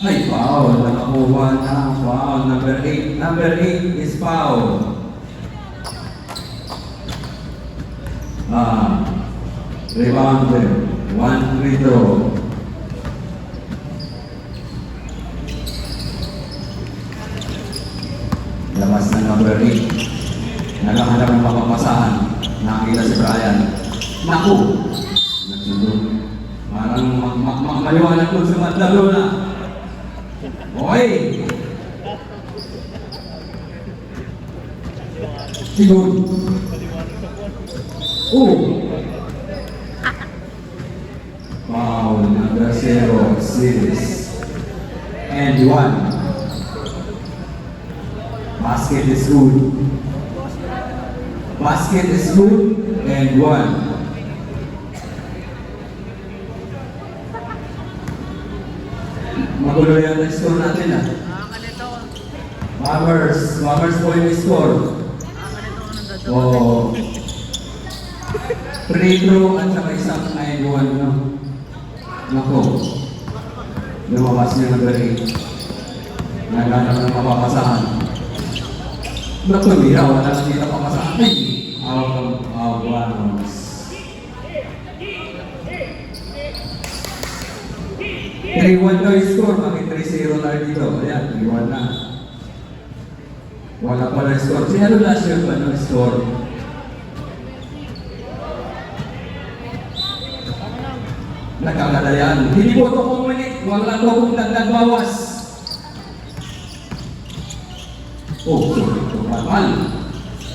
Ay, foul. Nakakuha na foul. Number 8. Number 8 is foul. Rebounder. 1 free throw. Labas na number 8. Naghahanap ng mapapasahan. Nakakita si Brian. Naku! Nagsundog. Parang maliwanag ko sa matlalo na. Oy! Sigod. Foul number 0, 6 and 1. Basket is good. Basket is good and 1. Magulo yung score natin Bombers po yung score. Oh. Free throw at saka isang and 1, no? Nako. Lumabas niya ng balik. Naghanap ng mapapasahan. Naku, mira, wala na dito papasahan. Ay! Out of bounds. 3-1 daw yung score. Bakit 3-0 tayo dito? Ayan, 3-1 na. Wala pa na score. Si ano last year pa ng score? Nagkakadayaan. Hindi po ito kung minute. Wala ko kung dagdag bawas. Oh, sorry. Tumatal.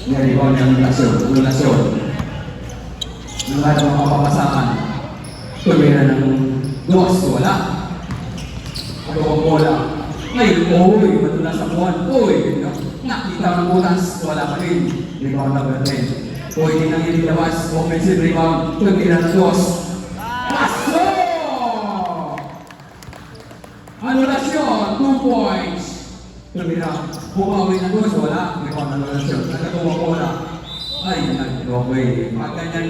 Ngayon ko niya anulasyon. Nang lahat ng mapapasakan. Tumira ng dos. Wala. Ano ang bola? Ay, oy, matula sa buwan. Oy, nakita ng butas. Wala pa rin. Rebound number 10. Oy, hindi nang ililawas. Offensive rebound. Tumira ng dos. Anulasyon, 2 points. Tumira, bumawi na dos, wala. May pang anulasyon. Nagkatuwa ko wala. Ay, okay. Pag ganyan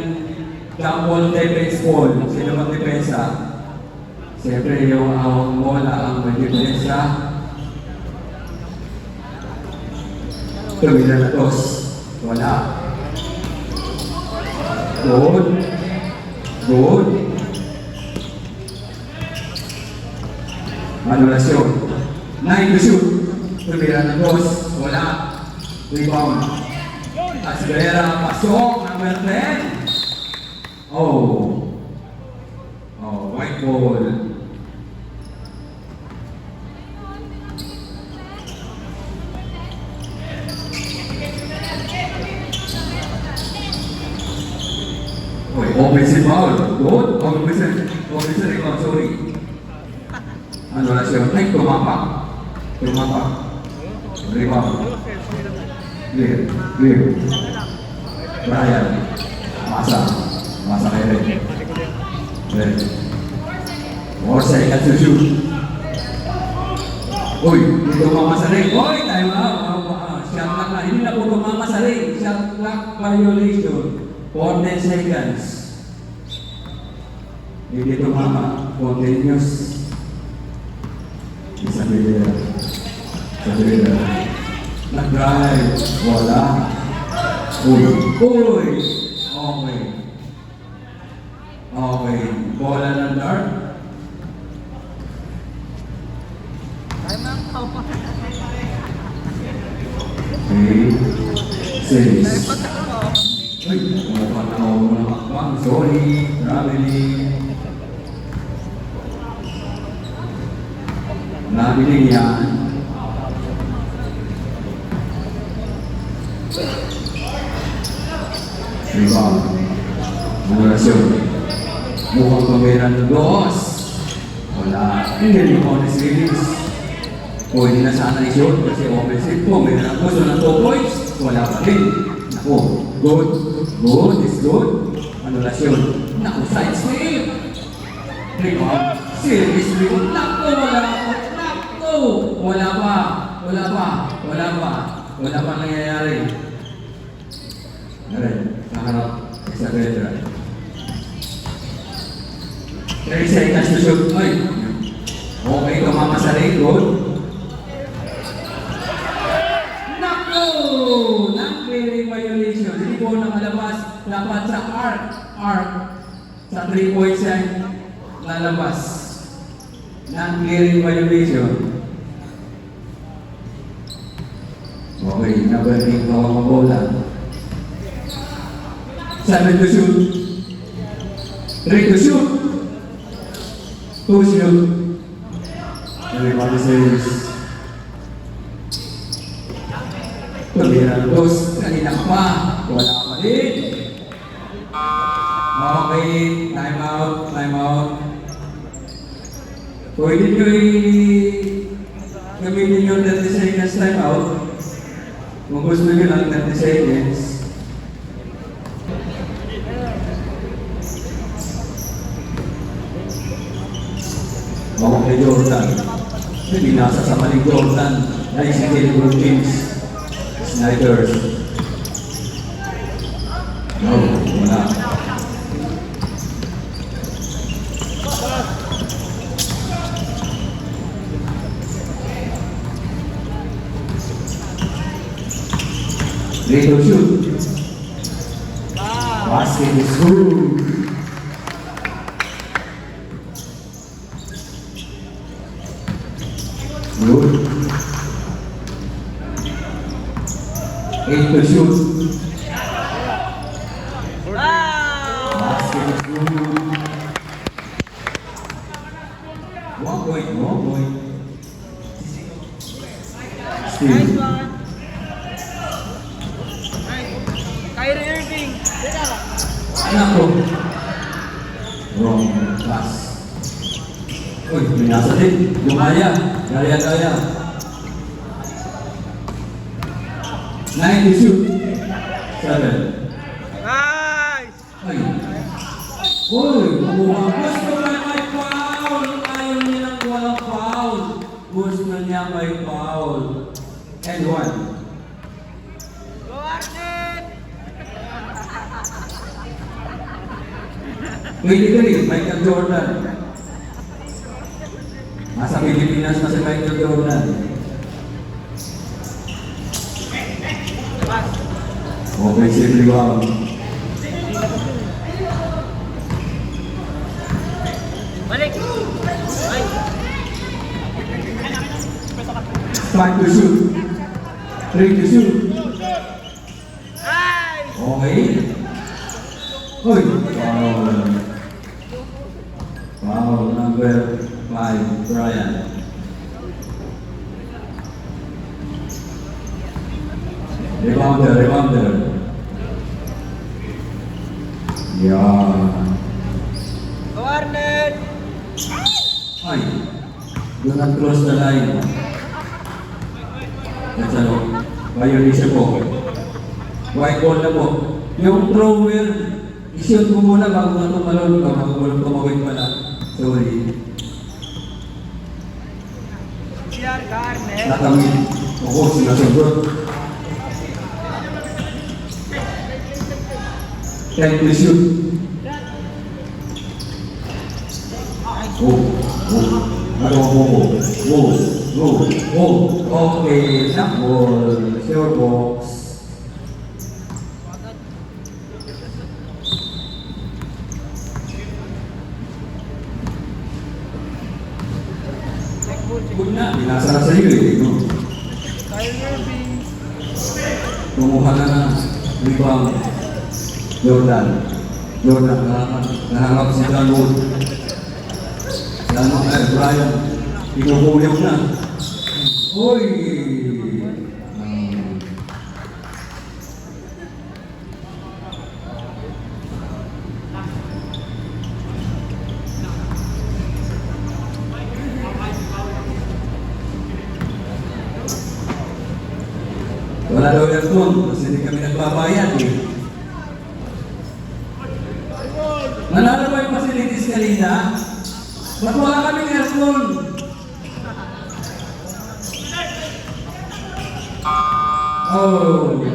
jump ball defense ball, sino mag-depensa? Siyempre yung awang bola ang mag-depensa. Tumira na dos, wala. Good. Good. Anulasyon. 9 to shoot. Tumira ng dos. Wala. Rebound. Asgrera. Pasok. Number 10. Oh. Oh, white ball. Oy, offensive foul. Good. Offensive rebound. Sorry. Anulasyon. Ay, tumapak. Rebound. Clear. Brian. Masa kay Red. More seconds to shoot. Uy, hindi tumama sa ring. Uy, time out. Shot clock na. Hindi na po tumama sa ring. Shot clock violation. 10 seconds. Hindi tumama. Continuous. Isabela. Nag-drive. Wala. Uy. Okay. Bola ng dart. Okay. 6. Uy. Wala pa na ako. Sorry. Traveling. Nabiling yan. Rebound. Anulasyon. Mukhang pamera ng dos. Wala. Hindi mo honest release. Pwede na sana i-shoot kasi offensive po. May gusto ng 2 points. Wala pa rin. Naku. Good. Good is good. Anulasyon. Naku, side steal. Rebound. Series rebound. Naku, wala pa nangyayari. Alright, nakaharap. Isabela. 3 seconds to shoot. Ay, okay, tumama sa ring. dapat sa arc, sa 3 points yan, lalabas. Non-clearing violation. Okay, number 8, hawak ang bola. 7 to shoot. 3 to shoot. 2 shoot. Everybody says, tumira ng dos, kanina pa, wala pa din. Okay, time out, time out. Pwede nyo gamitin yung 30 seconds time out. Kung gusto nyo lang 30 seconds. Bawang kay Jordan. Hindi nasa sa maling Jordan. Dahil si Kelly James. Snipers. No, wala. Ready to shoot. Basket is good. Good. 8 to shoot. Basket is good. 1 point, 1 point. Still. Kyrie Irving. Anak ko. Wrong pass. Uy, binasa din. Lumaya. Gaya-gaya. 9 to shoot. 7. Nice! Ay. Uy, kumuha. Gusto na may foul. Ayaw nilang walang foul. Gusto niya may foul. And 1. Go Arden! Pwede ka rin, Michael Jordan. Nasa Pilipinas na si Michael Jordan. Okay, simple wow. Balik! Ay! 5 to shoot. 3 to shoot. Nice! Okay. Uy, foul. Foul number 5, Brian. Rebounder. Yeah. Go Arden! Ay, do not cross the line. That's ano, violation po. White ball na po. Yung thrower, ishoot mo muna bago na tumalon ka, bago tumawid pala. Sorry. CR Garnet. Natamid. Ako, sinasagot. 10 to shoot. Okay, jump ball. Sure box. Good na, binasa sa iyo eh. No? Kyrie Irving. Kumuha na ng rebound. Jordan, nahanap si John Wood. Brian, inuhulog na. Uy! Wala daw yan doon, kasi hindi kami nagbabayad eh. Nanalo ba yung facilities kanina? Ba't wala kaming aircon? Oh.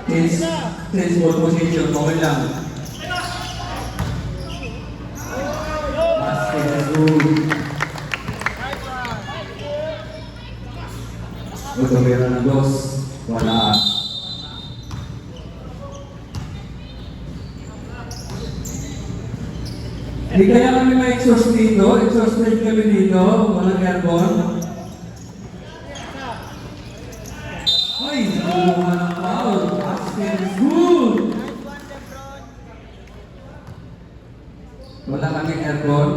Change ball position, okay lang. Basket is good. Ito meron ng dos. Wala. Di kaya kami may exhaust dito, exhausted kami dito, walang aircon. Ay, nakuha ng foul. Aspen is good. Wala kaming aircon.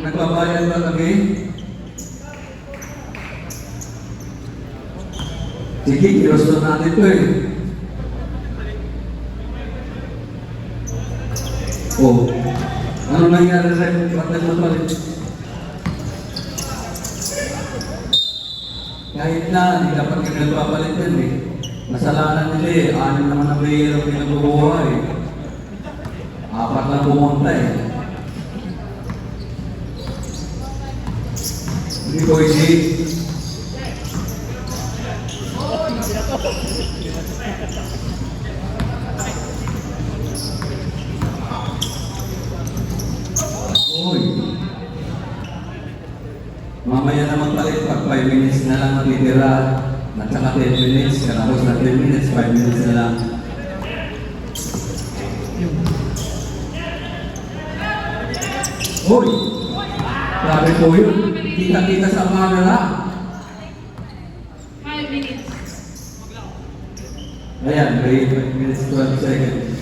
Nagbabayad ba kami? Sige, kirosto natin ito eh. Oh, ano nangyari rin? Bakit na palit? Kahit na, hindi dapat yung nagpapalit yan eh. Masalanan nila eh. 6 naman ang player ang pinagbubuhay eh. 4 lang pumunta eh. Hindi ko isip. Uy. Mamaya naman palit pag 5 minutes na lang natitira. At saka 10 minutes. Katapos na 10 minutes, 5 minutes na lang. Uy. Sabi po yun. Kita-kita sa camera. 5 minutes. Ayan, 5 minutes 12 seconds.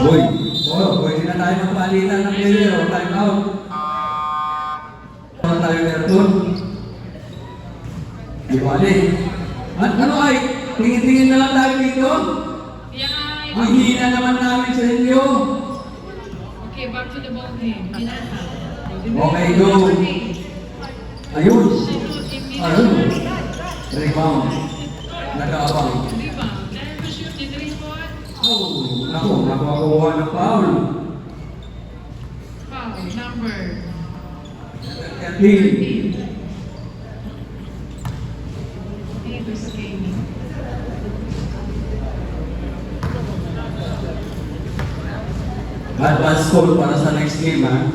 Uy. Oh, pwede na tayo magpalitan ng player o time out. Ano tayo meron? Di bali. At ano ay? Tingin-tingin na lang tayo dito? Yeah. Ang hina naman namin sa inyo. Okay, back to the ball game. Pinasa. Okay, go. Ayun. Ayun. Rebound. Nag-aabang. Rebound. Never shoot in the spot. Oh, naku, nakuha ng foul. Foul. Number 13. 13. Davis Gaming. Advance score para sa next game, ha?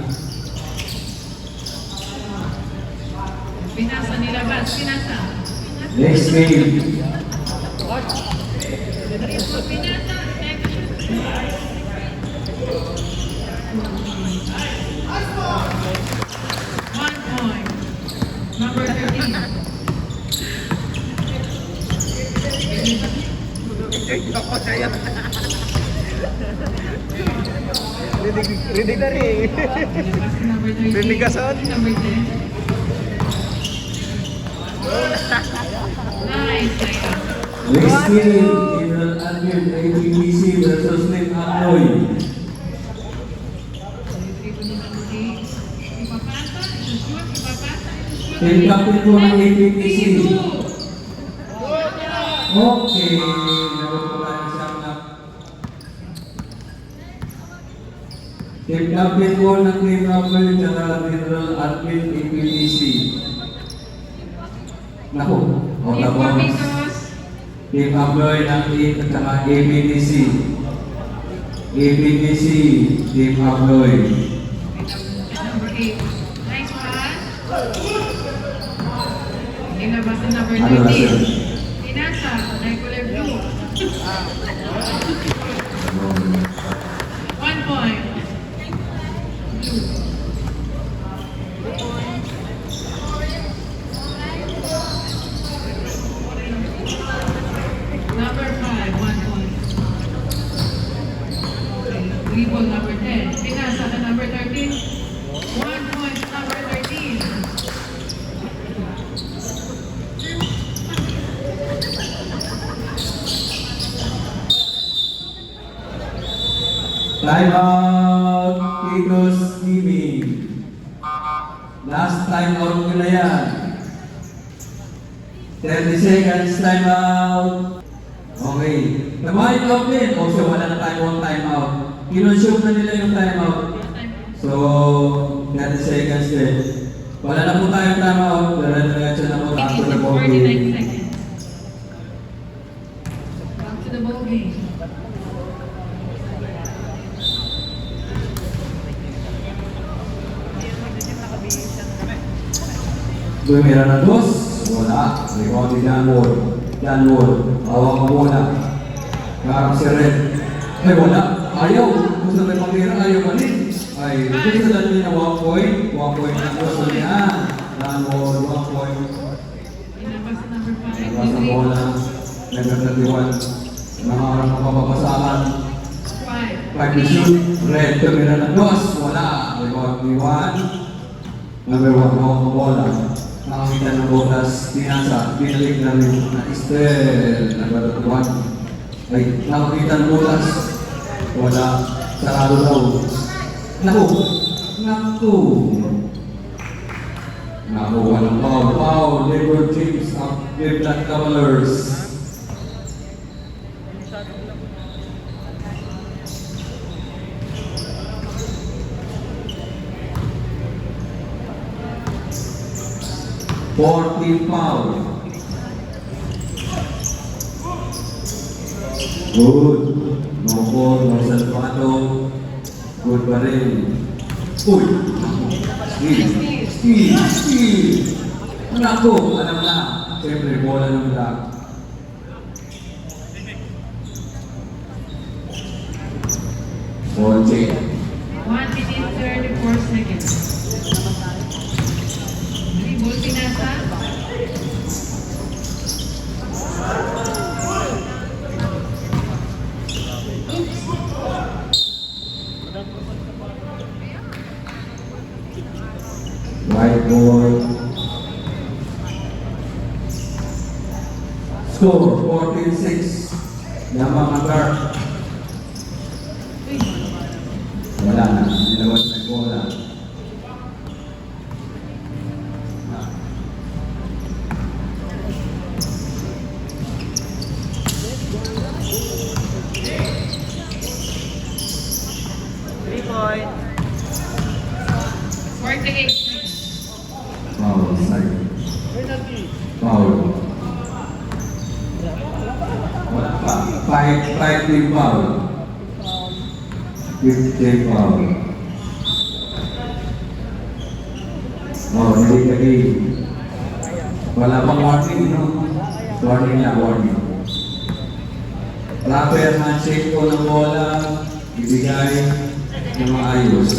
Pinasa nilabas. Pinasa. Next game. Pinasa. Never shoot. 1 point. Number 13. Rinig na rin. Number 13. Rinig ka, son? Number 10. Nice. Next game, General Admin, ABBC versus Nick Alloy. Team captain po ng ABBC. Okay, meron po tayo siyang na. Team captain po ng Team Alloy, tsaka General Admin, ABBC. Naku, o tapos. Team Alloy ng Team at saka ABBC. ABBC, Team Alloy. Number 8. Nice pass. Inabas na number Ano na siya? 13. Pinasa. Regular blue. 1 point. Number 5, 1 point. Okay. Rebound number 10. Pinasa na number 13. 1 point, number 13. Time out, Titos TV. Last time out ko na yan. 30 seconds time out. Okay. Time out din. O so wala na tayo time out. Kinonsum na nila yung time out. So, 30 seconds din. Wala na po tayong time out. Diretso na po It after is the in ball 49 game. seconds. Back to the ball game. Bumira na dos. Wala. Rebound ni John Wall. John Wall. Awak mo muna. Karap si Red. Ay, wala. ayaw. Gusto may pamira, ayaw mali. Ay, gusto lang niya na 1 point. 1 point na gusto niya. Downward, 1 point. Inabas sa number 5. Nabas ang bola. Number 31. Nangarang mapapasahan. 5. 5 to shoot. Red, tumira ng dos. Wala. Rebound ni Juan. Number 1, hawak ang bola. Nakakita ng bolas. Pinasa. Pinalik na rin na Estel. Number 1. Ay, nakakita ng bolas. Wala. Sarado daw. Naku. Naku. Nakuha ng foul. Foul. LeBron James of Cleveland Cavaliers. Fourteen foul. Good. No ball, no salvado. Good pa rin. Uy! Steal! Naku! Alam na. Siyempre, bola ng black. Ball check. 1 minute 34 seconds. Dribble, pinasa. White ball. Score 14-6. Yamang ang guard. Uy, Wala na. Nilawat na yung bola. Three point. 48 seconds. Foul. Side. Penalty. Foul. Wala pa. Five team foul. 15 foul. Oh, hindi ka game. Wala pang warning, no? Warning lang, warning. Proper handshake po ng bola, ibigay ng maayos.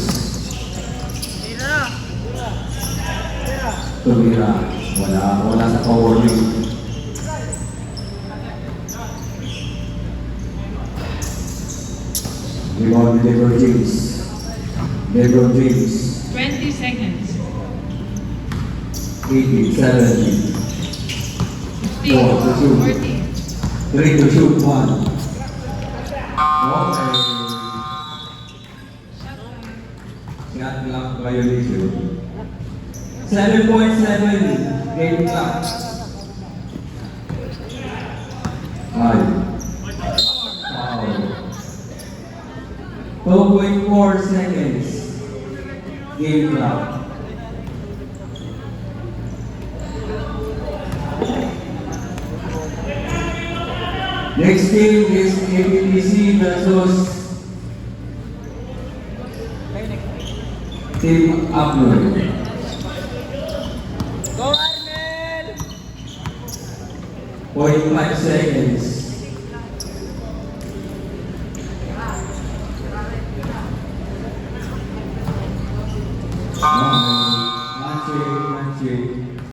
Tumira. Wala sa pa-warning. Rebound ni LeBron James. LeBron James. 20 seconds. 18, 17. 15, 14. 3 to shoot, 1. Okay. Shot clock violation. 7.7 game clock. 5. Foul. 2.4 seconds. Game clock. Next game is APTC versus Team Upload. Go Arnel! 0.5 seconds. Handshake.